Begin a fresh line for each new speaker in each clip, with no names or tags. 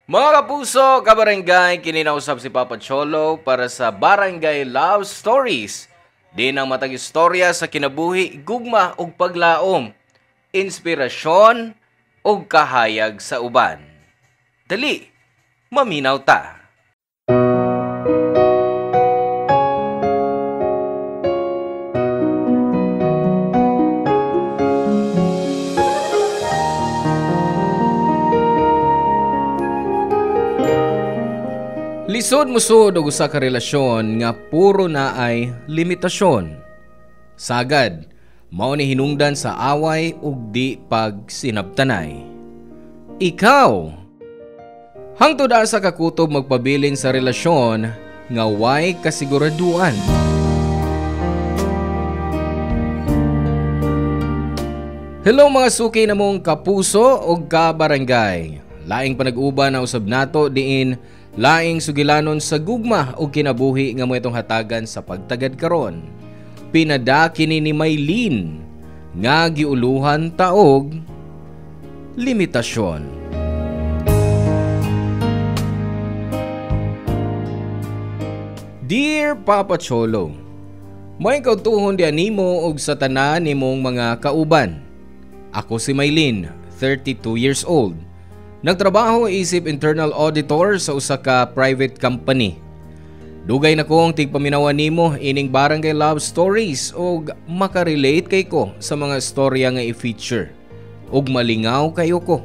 Mga kapuso, kabarangay, kininausap si Papa Cholo para sa Barangay Love Stories. Di ang matag istorya sa kinabuhi, gugma ug paglaom, inspirasyon ug kahayag sa uban. Dali, maminaw ta. Lisod musod og usa ka relasyon nga puro na ay limitasyon. Sagad, mao ni hinungdan sa away ug di pagsinabtanay. Ikaw, hangtod asa ka kutob magpabilin sa relasyon nga way kasiguraduan. Hello mga suki namong kapuso ug kabarangay. Laing panag-uban na usab nato diin laing sugilanon sa gugma o kinabuhi nga mo itong hatagan sa pagtagad karon. Pinada kini ni Maylene nga giuluhan taog limitasyon. Dear Papa Cholo, may kautuhon di animo og sa tanan nimong mga kauban. Ako si Maylene, 32 years old. Nagtrabaho isip internal auditor sa usa ka private company. Dugay na kong tigpaminawan nimo ining Barangay Love Stories og makarelate kay ko sa mga storya nga i-feature og malingaw kayo ko.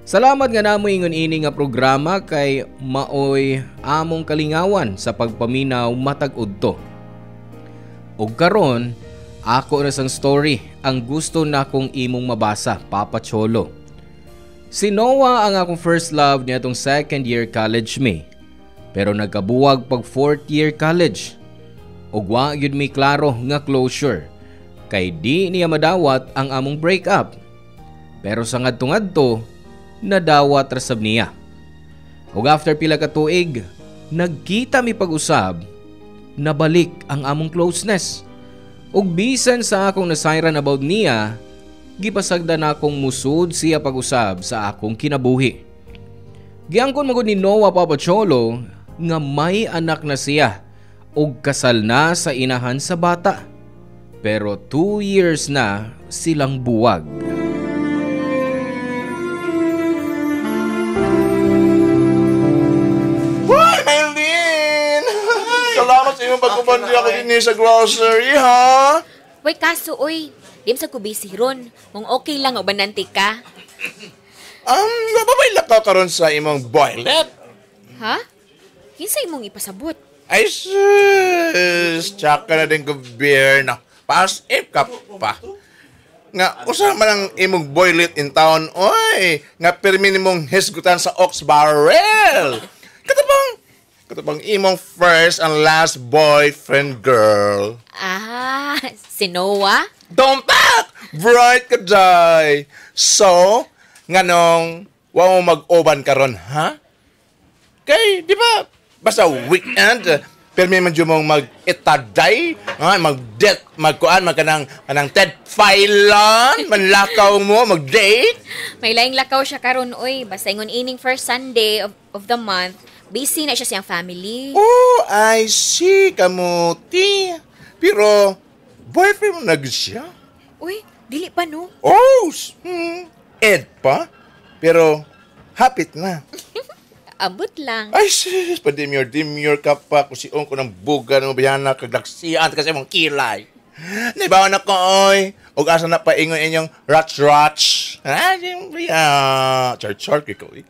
Salamat nga namo ingon ini nga programa kay maoy among kalingawan sa pagpaminaw matag udto. Og karon ako na sang story ang gusto na kong imong mabasa, Papa Cholo. Si Noah ang akong first love niya tong second year college me. Pero nagkabuwag pag fourth year college. Ug wa gyud mi klaro nga closure. Kay di niya madawat ang among breakup. Pero sa ngadto-ngadto, nadawat ra sab niya. Ug after pila ka tuig, nagkita mi pag-usab, nabalik ang among closeness. Ug bisan sa akong nasayran about niya, gipasagda na akong musud siya pag-usab sa akong kinabuhi. Giangkon magud ni Noah, Papa Cholo, nga may anak na siya ug kasal na sa inahan sa bata. Pero 2 years na silang buwag.
Hi, Maylene! Salamat sa iyong pagkubandi ako din sa grocery, ha?
Wait, kaso, oy. Dim sa kubisi ron. Kung okay lang o bananti ka.
Mababay ka karon sa imong boylet.
Ha? Kinsa imong ipasabot?
Ay, sus! Tsaka na din ko beer na. Pas-if ka pa. Nga, usama lang imong boylet in town, oy! Nga permin mong hisgutan sa ox barrel. Katabang imong first and last boyfriend, girl.
Ah, si Noah?
Dompak! Bright ka, day! So, nganong, wa mo mag-oban karon, ha? Kay, di ba, basta weekend, permi man dyan mong mag-itaday, mag-det, magkuan, magkanang Ted Filon, manlakaw mo, mag-date.
May laing lakaw siya karon, oy. Basta ingon ining first Sunday of the month, busy na siya siyang family.
Oh, I see, kamuti. Pero, boyfriend mo na siya?
Uy, dili pa no?
Oh, Ed pa? Pero, hapit na.
Abot lang.
Ay, sis, demure ka pa. Kusiong ko ng buga ng biyana, kaglaksiyan, kasi mong kilay. Naibawan ako, oy. Huwag asa na paingon inyong rats-rats. Chart-chart ko, eh.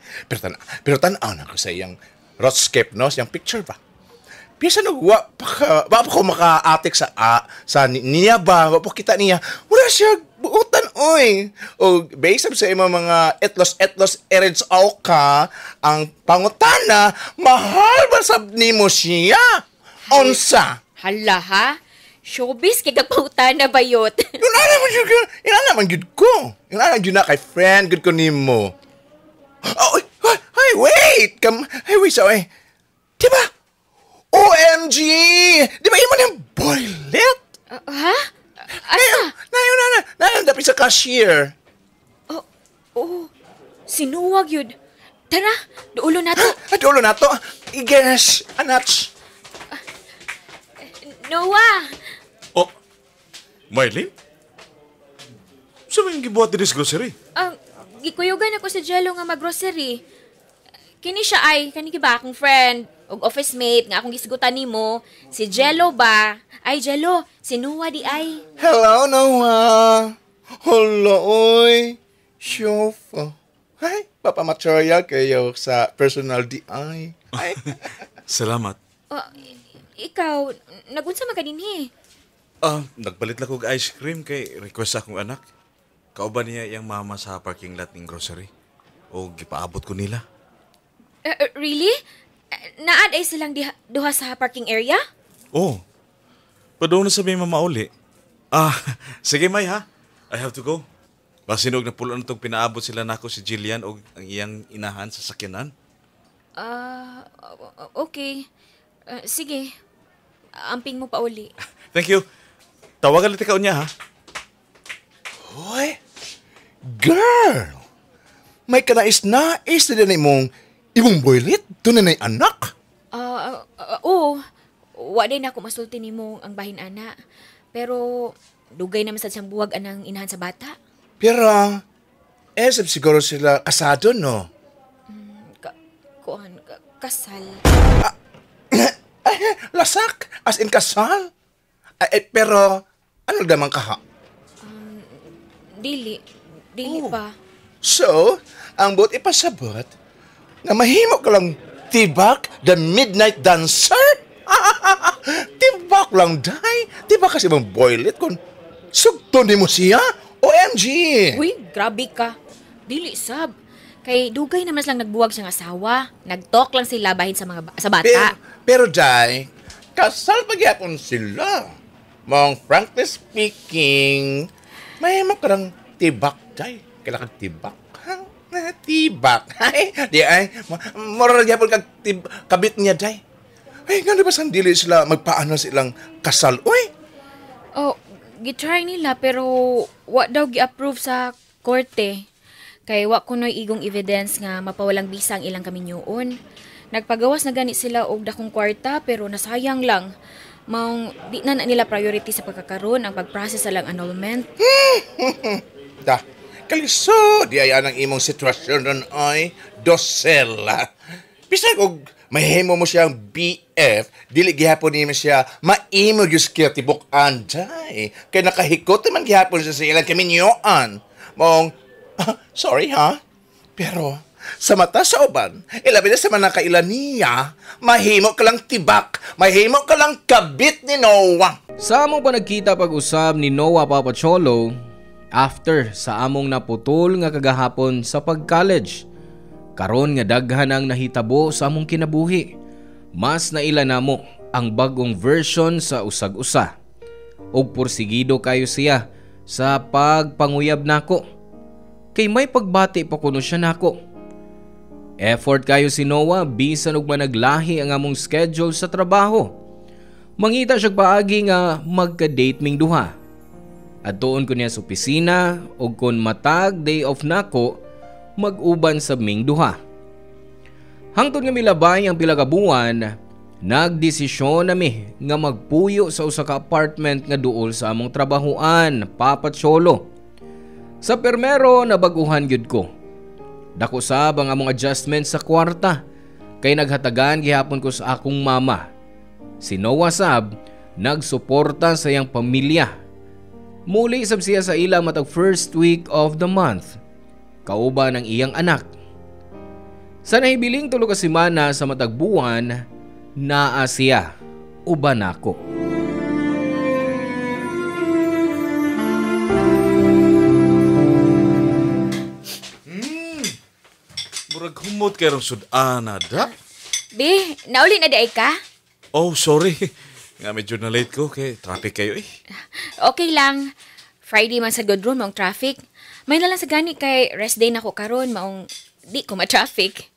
Pero tanaw na ko sa iyang rotscape, no? Siyang picture ba? Pisa no, wa pa ko makaatik sa niya ba? Wa pa kita niya. Wala siya buutan, oy. O, based sa imong mga etlos ereds ka, ang pangutana, mahal ba sab nimo siya? Onsa?
Hala ha? Showbiz kay kagpautana bayot.
Yun naman yun ko. Yun naman yun na kay friend, good ko nimo. Oh, hey, wait! Hey, wait, so, diba? OMG! Di ba iman yung boylet?
Ha? Asa?
Nayon, dapat sa cashier.
Oh, sinuwag yun. Tara, duulo na to.
Dulo na to. Iges, anats.
Noah!
Oh, Marlene? Saan yung gibuhat din sa grocery?
Gikuyogan ako sa Jello nga mag-grocery. Kini siya ay, ba akong friend, o office mate, nga akong gisgutan nimo. Si Jello ba? Ay, Jello, si Noah di ay.
Hello, Noah. Hello, oy. Chauffeur. Ay, papamaterial kayo sa personal DI. Ay.
Salamat.
Ikaw, nagunsa man ka dinhi.
Nagpalit lang kong ice cream kay request akong anak. Kauban niya yung mama sa parking lot ng grocery. O gipaabot ko nila.
Really? Naad ay silang duha sa parking area?
Oh, padung na sabi mama uli. Sige May ha. I have to go. Basinog na pulaan itong pinaabot sila nako si Jillian o ang iyang inahan sa sakyanan.
Okay. Sige. Amping mo pa uli.
Thank you. Tawagan natin ka niya ha.
Hoy, girl. May kanais-nais na din imong boylet. Doon na anak.
Oo. Wa din ako masulti nimo ang bahin ana. Pero dugay naman sa siyang buwag anang inahan sa bata.
Pero, siguro sila kasado, no?
Kasal.
Lasak? As in kasal? Pero, ano naman kaha?
Dili pa.
So, ang buot ipasabot, na mahimo ka lang tibak the midnight dancer? Tibak lang, day. Tibak kasi mong boylet kung sugto ni mo siya. OMG!
Uy, grabe ka. Dili sab. Kay dugay naman lang nagbuwag siyang asawa. Nag-talk lang sila bahin sa bata.
Pero day, kasal pagyapon sila. Mong frankly speaking, mahimo ka lang tibak, day. Kailangan tibak. Tibak. Ay, di ay. Moral gyapon kag kabit niya, day. Ay, nga ba sandili sila magpaano silang kasal? Uy!
Gitry nila pero wa daw gi-approve sa korte. Kay wa kunoy igong evidence nga mapawalang bisa ang ilang kaminyoon. Nagpagawas na gani sila og dakong kwarta pero nasayang lang. Maong di na nila priority sa pagkakaroon ang pag-process sa lang annulment.
Da, kaliso, di ay anang imong sitwasyon nun ay dosela. Bisag og mahimo mo siyang BF, dili gihapon nimo siya maimo gyud siya tibok anday. Kay nakahikot man gihapon siya sa ilang kaminyoan. Mong, sorry ha, pero sa mata sa uban, ilabi na sa manakailan niya, mahimo ka lang tibak, mahimo ka lang kabit ni Noah.
Sa among panagkita pag-usab ni Noah Papacholo, after sa among naputol nga kagahapon sa pag-college, karon nga daghan ang nahitabo sa among kinabuhi. Mas naila namo ang bagong version sa usag-usa. Og porsigido kayo siya sa pagpanguyab nako. Kay may pagbati pa kuno siya nako. Effort kayo si Noah bisan og managlahi ang among schedule sa trabaho. Mangita siya paagi nga magka-date ming duha. Adtuon ko niya sa opisina og kon matag day off nako, mag-uban sa ming duha. Hangtod nga milabay ang pila ka buwan, nagdesisyon nami nga magpuyo sa usa ka apartment nga duol sa among trabahoan, Papacholo. Sa permero nabaguhan gyud ko. Dako sab ang among adjustment sa kwarta kay naghatagan gihapon ko sa akong mama. Si Noah sab nagsuporta sa iyang pamilya. Muli sab siya sa ila matag first week of the month. Kauban ng iyang anak. Sa nahibiling tulo ka semana sa matag buwan, naa siya, uban ako.
Murag humot kay rong sudana da.
Be, nauli na day ka?
Oh, sorry. Nga medyo na late ko kay traffic kayo eh.
Okay lang. Friday man sa Godron, maong traffic. May nalang sa gani kay rest day na ko karon maong di ko ma-traffic.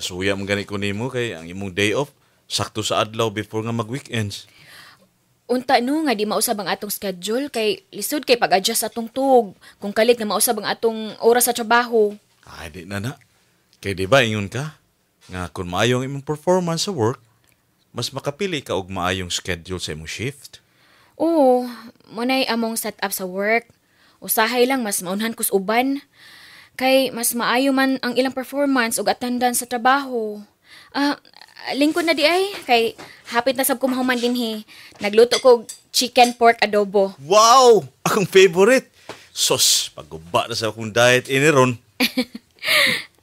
Suya mo gani ko nimo kay ang imong day off sakto sa adlaw before nga mag-weekends.
Unta no nga di mausab ang atong schedule kay lisod kay pag-adjust atong tug. Kung kalit nga mausab ang atong oras sa trabaho.
Ay, di na na. Kay di ba ingon ka? Nga kung maayong imong performance sa work, mas makapili ka og maayong schedule sa imong shift.
Oo, munay among setup sa work. Usahay lang mas maunhan kus uban. Kay mas maayo man ang ilang performance ug attendance sa trabaho. Lingkod na di ay. Kay hapit na sab ko mahuman dinhi. Nagluto ko chicken pork adobo.
Wow! Akong favorite! Sos, pagguba na sa akong diet iniron.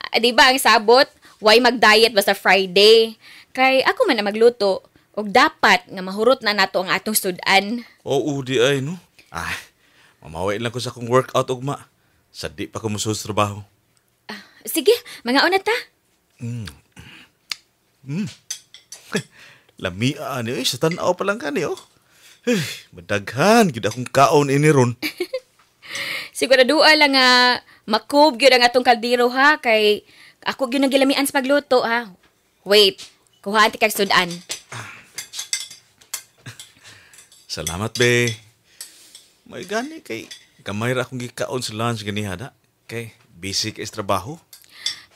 Di ba ang sabot? Why mag-diet basta Friday? Kay ako man na magluto. Og dapat nga mahurot na nato ang atong sudan.
Oo, di ay, no? Mamaway lang ko sa akong workout ugma. Sadi pa ko musuot sa trabaho.
Sige, mga una ta.
Lamia ni, sa tanaw pa lang ka ni, oh. Madaghan, gid akong kaon iniron.
Siguradua lang nga makob gyud ang atong kaldero ha. Kay ako gyud nagilamian sa pagluto ha. Wait, kuhaan ti kag sudan.
Salamat, be. May gani kay gamay ra akong gikaon sa lunch ganiha da. Kay basic is trabaho.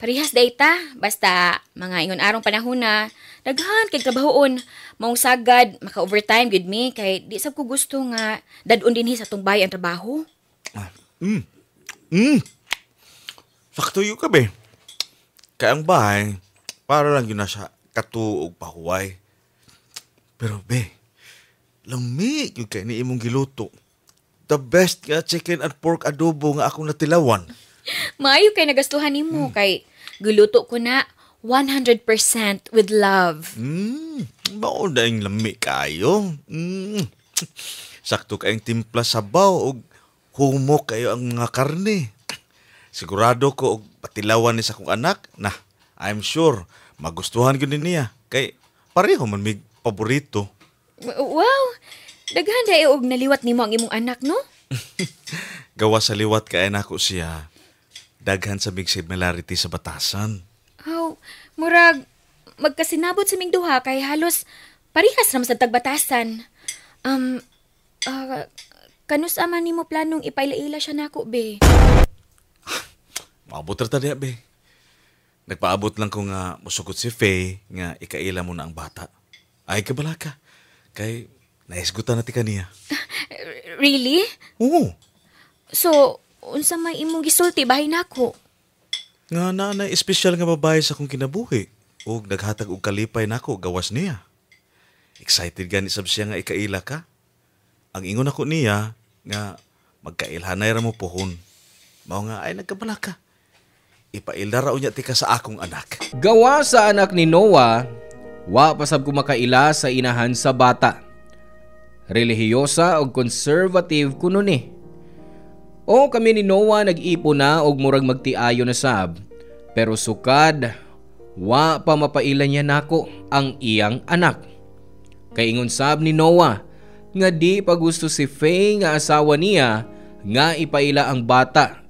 Parihas data, basta mga ingon arong panahon na daghan kay trabahoon. Maong sagad maka-overtime gyud mi kay di sab ko gusto nga dadun dinhi sa tong bahay ang trabaho.
Sakto ka, be. Kaya ang bahay, para lang yun na siya katuog pahuway. Pero, be, lamig yung kayo ni imong giluto. The best nga chicken and pork adobo nga akong natilawan.
Maayo kay nagastuhan nimo kay guluto ko na 100% with love.
Mauna yung lamig kayo. Sakto kayong timpla sabaw o humok kayo ang mga karne. Sigurado ko og patilawan ni sa akong anak na I'm sure magustuhan ko niya. Kay pareho man mig paborito.
Wow! Daghan day og naliwat nimo ang imong anak, no?
Gawa sa liwat kay nako siya. Daghan sa big similarity sa batasan.
Oh, murag magkasinabot sa ming duha kay halos parehas naman sa tagbatasan. Kanus ama nimo planong ipailaila siya nako, be?
Maabot ra tadi, be. Nagpaabot lang ko nga musugot si Faye nga ikaila mo na ang bata. Ay kabala ka. Kay naisgutan na ti kaniya.
Really?
Oo.
So, unsa may imong gisulti bahay nako?
Nga na espesyal nga babae sa akong kinabuhi. O naghatag og kalipay nako gawas niya. Excited gani sab siya nga ikaila ka. Ang ingon ako niya nga magkailhanay ra mo pohon. Mao nga ay nagkabala ka. Ipailda raw niya tika sa akong anak.
Gawa sa anak ni Noah, wa pasab kumakaila sa inahan sa bata. Relihiyosa o conservative kuno ni. O kami ni Noah nag-ipo na og murag magtiayo na sab. Pero sukad, wa pa mapaila niya nako ang iyang anak. Kay ingon sab ni Noah nga di pa gusto si Faye nga asawa niya nga ipaila ang bata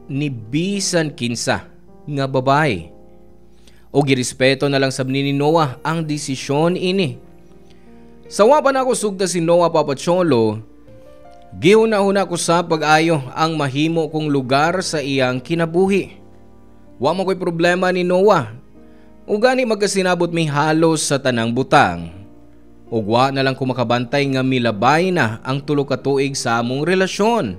ni bisan kinsa nga babae. O girespeto na lang sab ni Noah ang desisyon ini. Sawa pa na ako sugda si Noah Papacholo, gihuna-huna ko sa pag-ayo ang mahimo kong lugar sa iyang kinabuhi. Wa mo ko'y problema ni Noah. O gani magkasinabot mi halos sa tanang butang. O wa na lang ko makabantay nga milabay na ang tulo ka tuig sa among relasyon.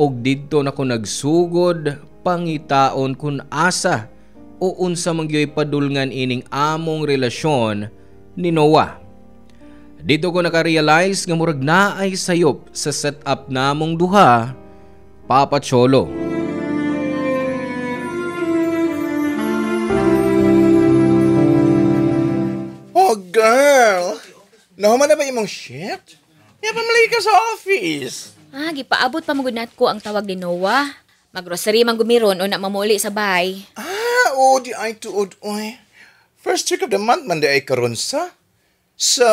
Og didto na ko nagsugod pangitaon kun asa o unsa mangyoy padulngan ining among relasyon ni Noah. Dito ko nakarealize nga murag naay sayop sa setup namong duha, Papa Cholo.
Oh, girl! Nahuman na ba imong shift? Yan pa malagi ka sa office.
Gipaabot pa magudnat ko ang tawag ni Noah. Maggrocery man gumiron o na mamuli sa bahay.
Di ay tuod, oy. First week of the month man di ay karon sa. So,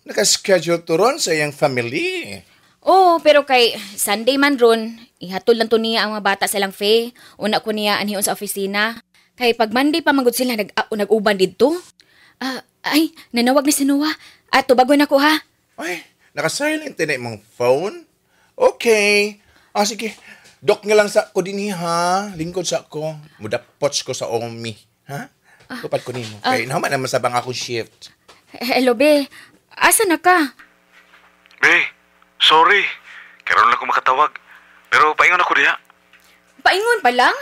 nakaschedule to ron sa iyang family.
Oh, pero kay Sunday man ron, ihatod lang to niya ang mga bata silang Faye. Una ko niya anhiyon sa opisina. Kay pag Monday pa magud sila nag-uban dito. Nanawag ni si Noah. Tubagon ako ha.
Ay, nakasilent na imong phone? Okay. Sige. Dok nga lang sa ko din ha. Lingkod sa ko. Mudapots ko sa Omi. Ha? Tupad ko nimo. Kaya naman naman sa bang ako shift.
Hello, be. Asa na ka?
Be, sorry. Karoon lang ko makatawag. Pero paingon ako diha.
Paingon pa lang?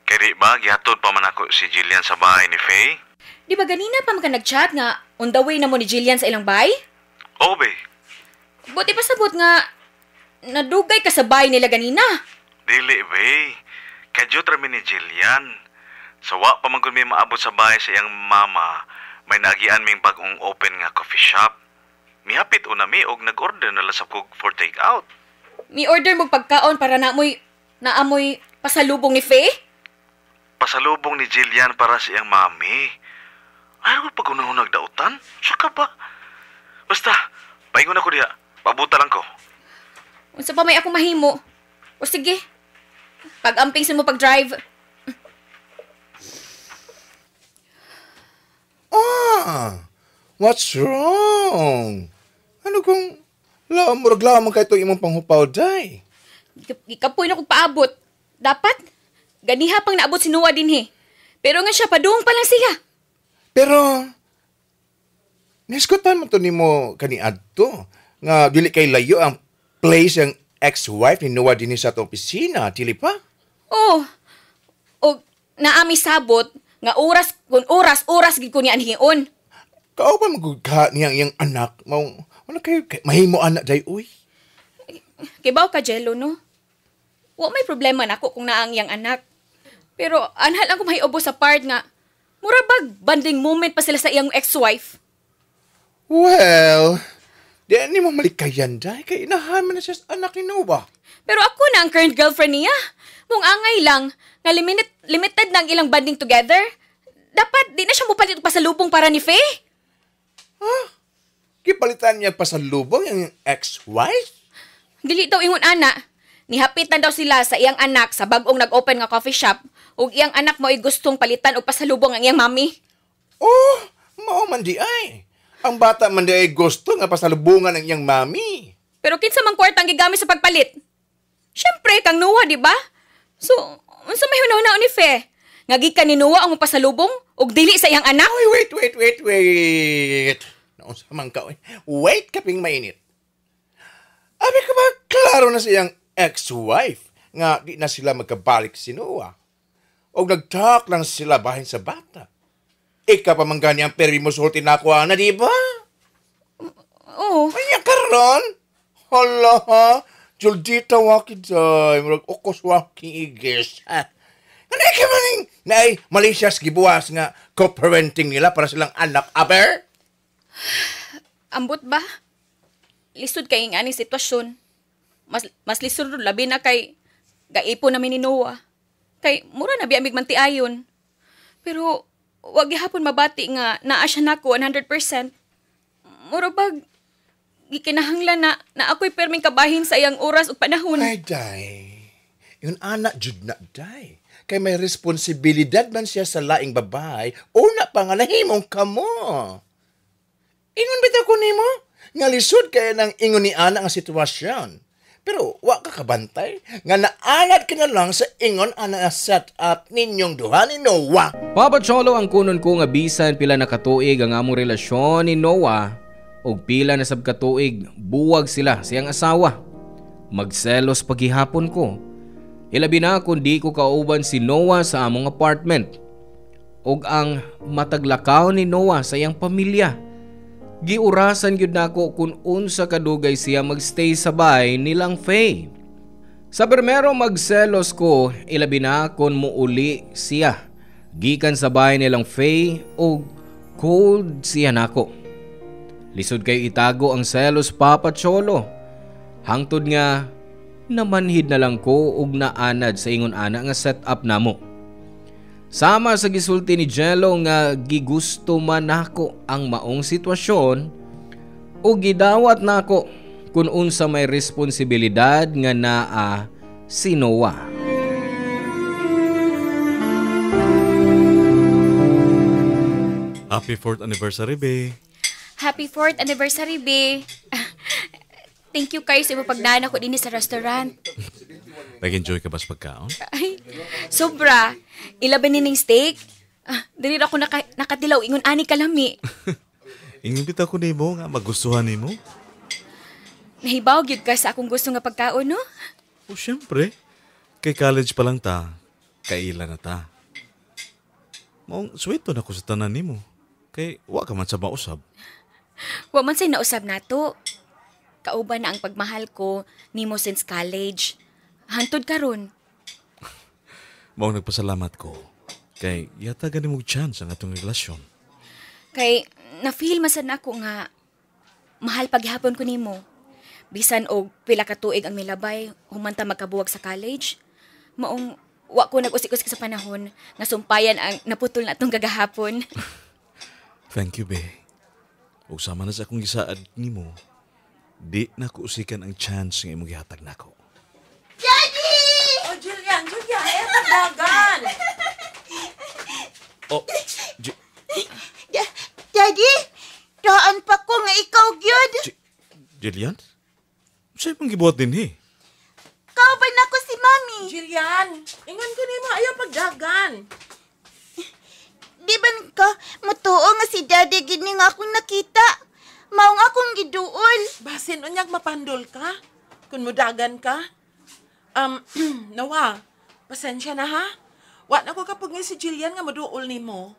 Kaya di ba, gihatod pa man ako si Jillian sa bahay ni Faye?
Di ba ganina pa ka nag-chat nga on the way na mo ni Jillian sa ilang bay?
Oo, be.
Buti pa sabot nga nadugay ka sa bahay nila ganina.
Dili, be. Kadyot rami ni Jillian. Sawa pa man kung may maabot sa bahay sa iyang mama, may nagian ming bagong open nga coffee shop. Mihapit una mi og nag-order na lasap kog for take out.
Mi order mo pagkaon para naamoy pasalubong ni Faye?
Pasalubong ni Jillian para sa iyang mami. Ayaw pag unang nagdautan? Siya ka ba? Basta, paingon ako diya. Pabuta lang ko.
Unsa pa may ako mahimo? O sige, pag-amping sa mo pag-drive.
What's wrong? Ano kung murag-lamang kayo itong imong panghupaw, day?
Gikapoy na kong paabot. Dapat, ganiha pang naabot si Noah din he. Pero nga siya, padung pa lang siya.
Pero, niskutan mo to nimo kaniadto nga dili kay layo ang place ang ex-wife ni Noah din sa atong opisina, dili pa?
Oh, o naami sabot, nga oras gid ko niya anhion.
Kao ba magugha niyang iyang anak? Ano kayo, mahimo anak day, uy?
Kibaw ka, Jello, no? Wa may problema na ako kung naang iyang anak. Pero anhal ang kumahiubo sa part nga, murabag banding moment pa sila sa iyang ex-wife.
Well, di ni mo malikayan, day. Kaya inahaman na siya sa anak ni Noah.
Pero ako na ang current girlfriend niya. Mung angay lang, nga limited na ang ilang banding together, dapat di na siya mupalit pa sa lubong para ni Faye.
Kipalitan niya pa sa lubong yung ex-wife?
Dili daw ingon ana. Nihapitan daw sila sa iyang anak sa bagong nag-open nga coffee shop ug iyang anak mo ay gustong palitan og pasalubong ang iyang mami.
Oh, mao man di ay. Ang bata man di ay gusto nga pasalubungan ng iyang mami.
Pero kinsa man kwarta ang gigamit sa pagpalit? Syempre kang Noah, di ba? So, unsa may hunahuna ni Fe? Nga gikan ni Noah ang pasalubong ug dili sa iyang anak?
Ay, wait. Naunsa man ka, oy. Wait kaping mainit. Abi ka ba, klaro na siyang ex-wife nga di na sila magkabalik si Noah. O nag-talk lang sila bahin sa bata. Ika pa man gani ang peri mo sulti na ako, na di ba?
Oo.
Ay, karon? Hala ha? Juldita wakiday, murag okos waki igis. Nanay ka maning, Malaysia's gibuwas nga co-parenting nila para silang anak, aber?
Ambot ba? Lisod kay nga aning sitwasyon. Mas lisod labi na kay gaipo namin ni Noah. Kay mura na biamig man ti ayon. Pero wag gihapon mabati nga naa siya nako 100%. Mura bag gikinahanglan na ako'y perming kabahin sa iyang oras ug panahon.
Ay, day. Yun anak jud na, day. Kay may responsibilidad man siya sa laing babae, una pa nga nahimong kamo. Ingon bitaw ko nimo? Nga lisod kaya ng ingon ni ana ang sitwasyon. Pero wa ka kabantay nga naanad ka na lang sa ingon ana nga set up ninyong duha ni Noah.
Papa Cholo ang kunon ko nga bisan pila na katuig ang among relasyon ni Noah og pila na sab katuig buwag sila siyang asawa. Magselos paghihapon ko. Ilabi na kung di ko kauban si Noah sa among apartment. Og ang mataglakaw ni Noah sa iyang pamilya. Giurasan gyud nako kung unsa kadugay siya magstay sa bahay nilang Faye. Sa permero magselos ko, ilabi na kung muuli siya. Gikan sa bahay nilang Faye og cold siya nako. Lisod kayo itago ang selos, Papa Cholo. Hangtod nga namanhid na lang ko og naanad sa ingon ana nga setup namo. Sama sa gisulti ni Jello nga gigusto man nako ang maong sitwasyon o gidawat nako kung unsa may responsibilidad nga naa si Noah.
Happy 4th anniversary, be.
Happy 4th anniversary, be. Thank you kayo sa imong pagdaan ako din sa restaurant.
Nag-enjoy ka ba sa pagkaon?
Ay, sobra. Ilaban ni ning steak. Dili ako nakatilaw ingon ani kalami.
Ingibita ko nimo nga magustuhan nimo.
Nahibaw gyud ka sa akong gusto nga pagkaon, no?
O syempre, kay college pa lang ta, kaila na ta. Maong sweeto na ko sa tanan nimo. Kay wa ka man sa mausab.
Wa man say nausab nato. Kauban na ang pagmahal ko nimo since college. Hantod karon.
Maong nagpasalamat ko. Kay yata gani mo chance ang atong relasyon.
Kay na-feel masan ako nga mahal paghapon ko nimo. Bisan og pila ka tuig ang milabay humanta magkabuwag sa college. Maong wa ko nag-usik-usik sa panahon nga sumpayan ang naputol na atong gagahapon.
Thank you, be. Ug sama na sa akong gisaad nimo, di na ko usikan ang chance nga imong gihatag nako.
Oh, Julian, eto dagan.
Oh,
Daddy, daan pa ko nga ikaw gyud.
Jillian? Sa'yo mong gibuhat din eh.
Kauban ako si Mami. Julian, ingon ko nimo ayaw pagdagan. Di ba ka matuo nga si Daddy gini nga akong nakita? Maong akong giduol. Basin unyag mapandol ka? Kung mudagan ka? Nawa, pasensya na ha? Wa na ko kapag nga si Jillian nga maduol nimo.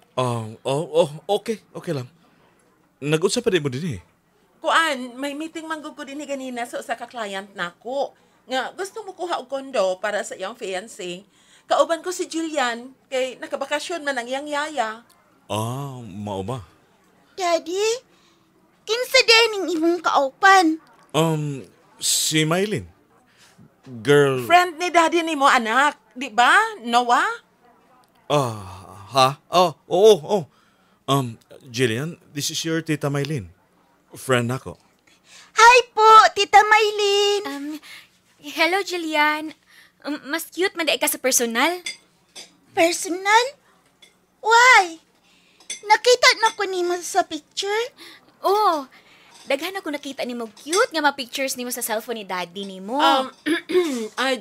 Okay lang. Nag-usap pa din mo din eh.
Kuan, may meeting manggug ko din ganina sa usa ka client nako. Nga gusto mo kuha og kondo para sa iyang fiancé. Kauban ko si Jillian kay nakabakasyon man ang iyang yaya.
Mao ba?
Daddy, kinsa din imong kaupan?
Si Mylene. Girl.
Friend ni daddy nimo anak, di ba? Noah?
Oo. Jillian, this is your tita Mylene. Friend ako.
Hi po, Tita Mylene.
Hello, Jillian. Mas cute man ka sa personal.
Personal? Why? Nakita na ko nimo sa picture?
Oh, daghan ako nakita nimo cute nga ma-pictures nimo sa cellphone ni daddy nimo.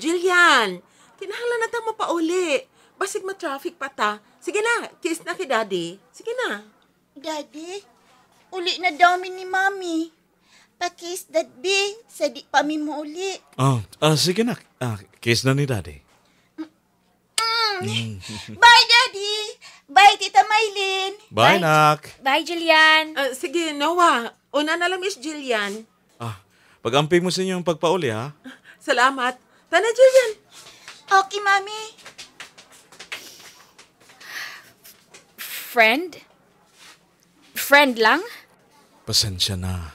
Jillian, kinahanglan na ta mo pa uli. Basig ma-traffic pa ta. Sige na, kiss na kay daddy. Sige na.
Daddy, uli na daw ni Mami. Pakis that be, sa di pa mi mo uli.
Sige na. Kiss na ni Daddy.
Bye, Daddy. Bye, Tita Mylene.
Bye, Nak.
Bye, Jillian.
Sige, Noah. Una na lang, Miss Jillian.
Pag-amping mo sa inyong pagpauli, ha?
Salamat. Tana, Jillian.
Okay, Mami.
Friend? Friend lang?
Pasensya na.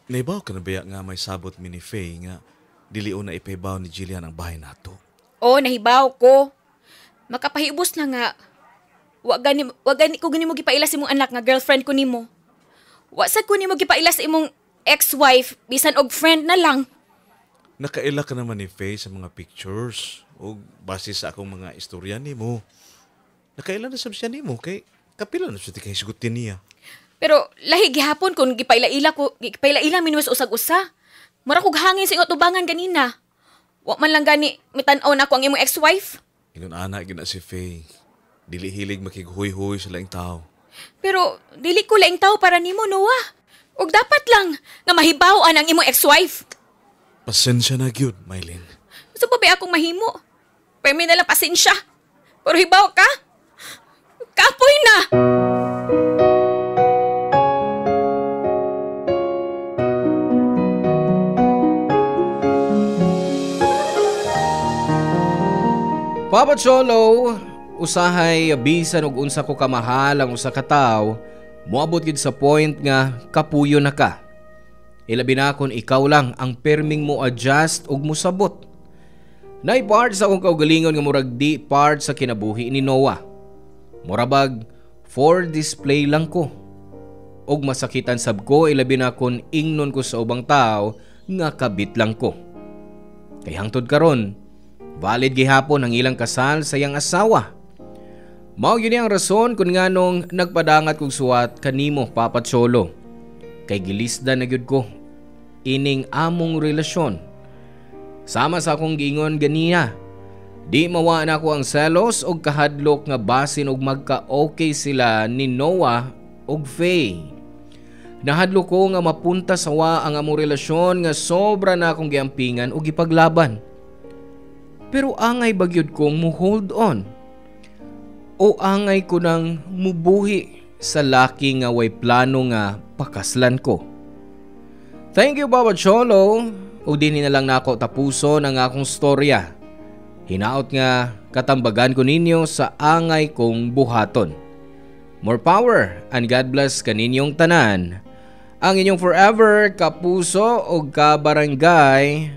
Naibaw ka na ba nga may sabot mi ni Faye nga diliw na ipaybaw ni Jillian ang bahay nato?
Oo, nahibaw ko. Makapahibos na nga. Wag gani ko gani mo gipailas imong anak nga girlfriend ko nimo. Wa sad ko nimo gipailas imong ex-wife bisan og friend na lang.
Nakaila ka naman ni Faye sa mga pictures o base sa akong mga istorya nimo. Nakaila na sab siya nimo kay kapila na siya ti kay sigutin niya.
Pero lahi gihapon kung gipaila minus usag-usa. Mura kog hangin sa ingot ubangan ganina. Wa man lang gani mitan-aw na ako ang imong ex-wife.
Ingon ana gyud na si Faye. Dili hilig makighuy-huy sa laing tao.
Pero dili ko laing tao para nimo, Noah. Ug dapat lang nga mahibaw-an ang imong ex-wife.
Pasensya na gyud, Mylene.
Gusto pa ba akong mahimo? Permi na lang pasensya. Pero hibaw ka? Kapoy na!
Papa Cholo, usahay bisan og unsa ko kamahal ang usa ka tawo, moabot gid sa point nga kapuyo na ka. Ilabi na kon ikaw lang ang perming mo adjust ug musabot. Nay part sa akong kaugalingon nga murag di part sa kinabuhi ni Noah. Murabag for display lang ko. Og masakitan sab ko ilabi na kon ingnon ko sa ubang tao nga kabit lang ko. Kay hangtod karon, valid gihapon ang ilang kasal sa iyang asawa. Mao yun ang rason kung nganong nagpadangat kong suwat kanimo, Papa Cholo. Kay gilisda na gyud ko ining among relasyon. Sama sa akong giingon ganiya. Di mawa na ako ang selos og kahadlok nga basin og magka-okay sila ni Noah og Faye. Nahadlok ko nga mapunta sa wa ang among relasyon nga sobra na akong giampingan og gipaglaban. Pero angay bagyod kong mo hold on. O angay ko nang mubuhi sa laki nga way plano nga pakaslan ko. Thank you Papa Cholo. O din na lang nako tapuson ang akong storya. Hinaot nga katambagan ko ninyo sa angay kong buhaton. More power and God bless kaninyong tanan. Ang inyong forever kapuso o kabarangay,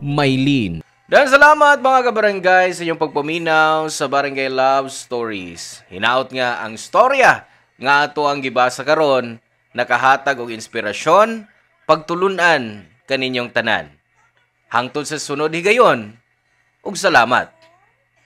Maylin. Dan salamat mga kabarangay sa inyong pagpaminaw sa Barangay Love Stories. Hinaot nga ang storya nga ato ang gibasa karon nakahatag og inspirasyon, pagtulunan kaninyong tanan. Hangtod sa sunod higayon, ug salamat.